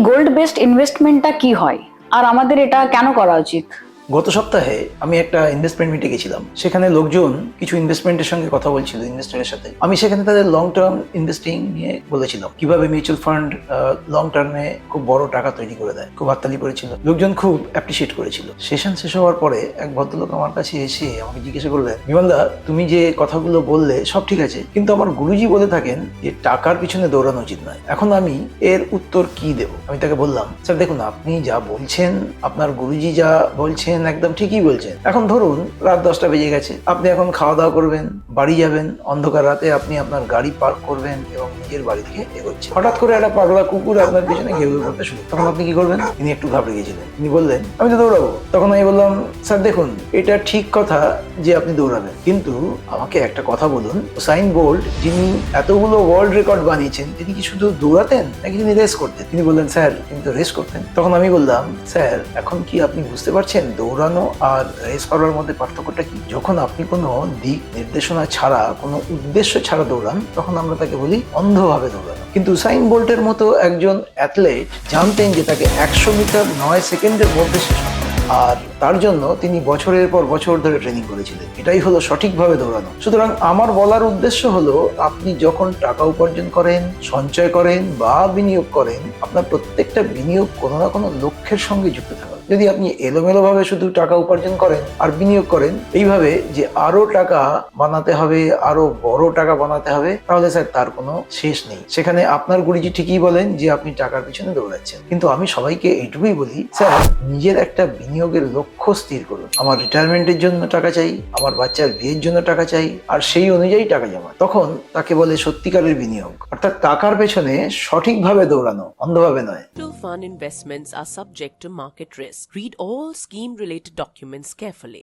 Gold based ইনভেস্টমেন্টটা কি হয় আর আমাদের এটা কেন করা উচিত? গত সপ্তাহে আমি একটা ইনভেস্টমেন্ট মিটে গেছিলাম। সেখানে লোকজন কিছু ইনভেস্টমেন্টের সঙ্গে কথা বলছিল ইনভেস্টরের সাথে। আমি সেখানে তাদের লং টার্ম ইনভেস্টিং নিয়ে বলেছিলাম, কিভাবে মিউচুয়াল ফান্ড লং টার্মে খুব বড় টাকা তৈরি করে দেয়। খুব হাততালি করেছিল, লোকজন খুব অ্যাপ্রিসিয়েট করেছিল। সেশন শেষ হওয়ার পরে এক ভদ্রলোক আমার কাছে এসে আমাকে জিজ্ঞাসা করলেন, বিমলদা, তুমি যে কথাগুলো বললে সব ঠিক আছে, কিন্তু আমার গুরুজি বলে থাকেন যে টাকার পিছনে দৌড়ানো উচিত নয়। এখন আমি এর উত্তর কি দেব? আমি তাকে বললাম, স্যার দেখুন, আপনি যা বলছেন, আপনার গুরুজি যা বলছেন একদম ঠিকই বলছেন। এখন ধরুন রাত 10টা বেজে গেছে, আপনি এখন খাওয়া দাওয়া করবেন, বাড়ি যাবেন, অন্ধকার রাতে আপনি আপনার গাড়ি পার্ক করবেন এবং নিজের বাড়ি থেকে এগোচ্ছেন। হঠাৎ করে একটা পাগলা কুকুর আপনার পিছনে ঘেউ ঘেউ করতে শুরু। তখন আপনি কি করবেন? তিনি একটু ঘাবড়ে গিয়েছিলেন। তিনি বললেন, আমি তো দৌড়াবো। তখন আমি বললাম, স্যার দেখুন, এটা ঠিক কথা যে আপনি দৌড়াবেন, কিন্তু আমাকে একটা কথা বলুন, উসাইন বোল্ট যিনি এতগুলো ওয়ার্ল্ড রেকর্ড বানিয়েছেন, তিনি কি শুধু দৌড়াতেন নাকি তিনি রেস করতেন? তিনি বললেন, স্যার তিনি তো রেস করতেন। তখন আমি বললাম, স্যার এখন কি আপনি বুঝতে পারছেন দৌড়ানো আর রেস করার মধ্যে পার্থক্যটা কি? যখন আপনি কোনো দিক নির্দেশনা ছাড়া, কোনো উদ্দেশ্য ছাড়া দৌড়ান, তখন আমরা তাকে বলি অন্ধভাবে দৌড়ানো। কিন্তু উসাইন বোল্টের মতো একজন অ্যাথলেট জানতেন যে তাকে 100 মিটার 9 সেকেন্ডের মধ্যে শেষ করতে হবে। আর তার জন্য তিনি বছরের পর বছর ধরে ট্রেনিং করেছিলেন। এটাই হলো সঠিকভাবে দৌড়ানো। সুতরাং আমার বলার উদ্দেশ্য হলো, আপনি যখন টাকা উপার্জন করেন, সঞ্চয় করেন বা বিনিয়োগ করেন, আপনার প্রত্যেকটা বিনিয়োগ কোনো না কোনো লক্ষ্যের সঙ্গে যুক্ত থাকা। যদি আপনি এলোমেলো ভাবে শুধু টাকা উপার্জন করেন আর বিনিয়োগ করেন এইভাবে যে আরো টাকা বানাতে হবে, আরো বড় টাকা বানাতে হবে, তাহলে স্যার তার কোনো শেষ নেই। সেখানে আপনার গুরুজি ঠিকই বলেন যে আপনি টাকার পিছনে দৌড়াচ্ছেন, কিন্তু আমি সবাইকে এইটুকুই বলি, স্যার নিজের একটা বিনিয়োগের লক্ষ্য স্থির করুন। আমার রিটায়ারমেন্টের জন্য টাকা চাই, আমার বাচ্চার বিয়ের জন্য টাকা চাই, আর সেই অনুযায়ী টাকা জমা। তখন তাকে বলে সত্যিকারের বিনিয়োগ, অর্থাৎ টাকার পেছনে সঠিকভাবে দৌড়ানো, অন্ধভাবে নয়। Mutual fund investments are subject to market risk. Read all scheme related documents carefully.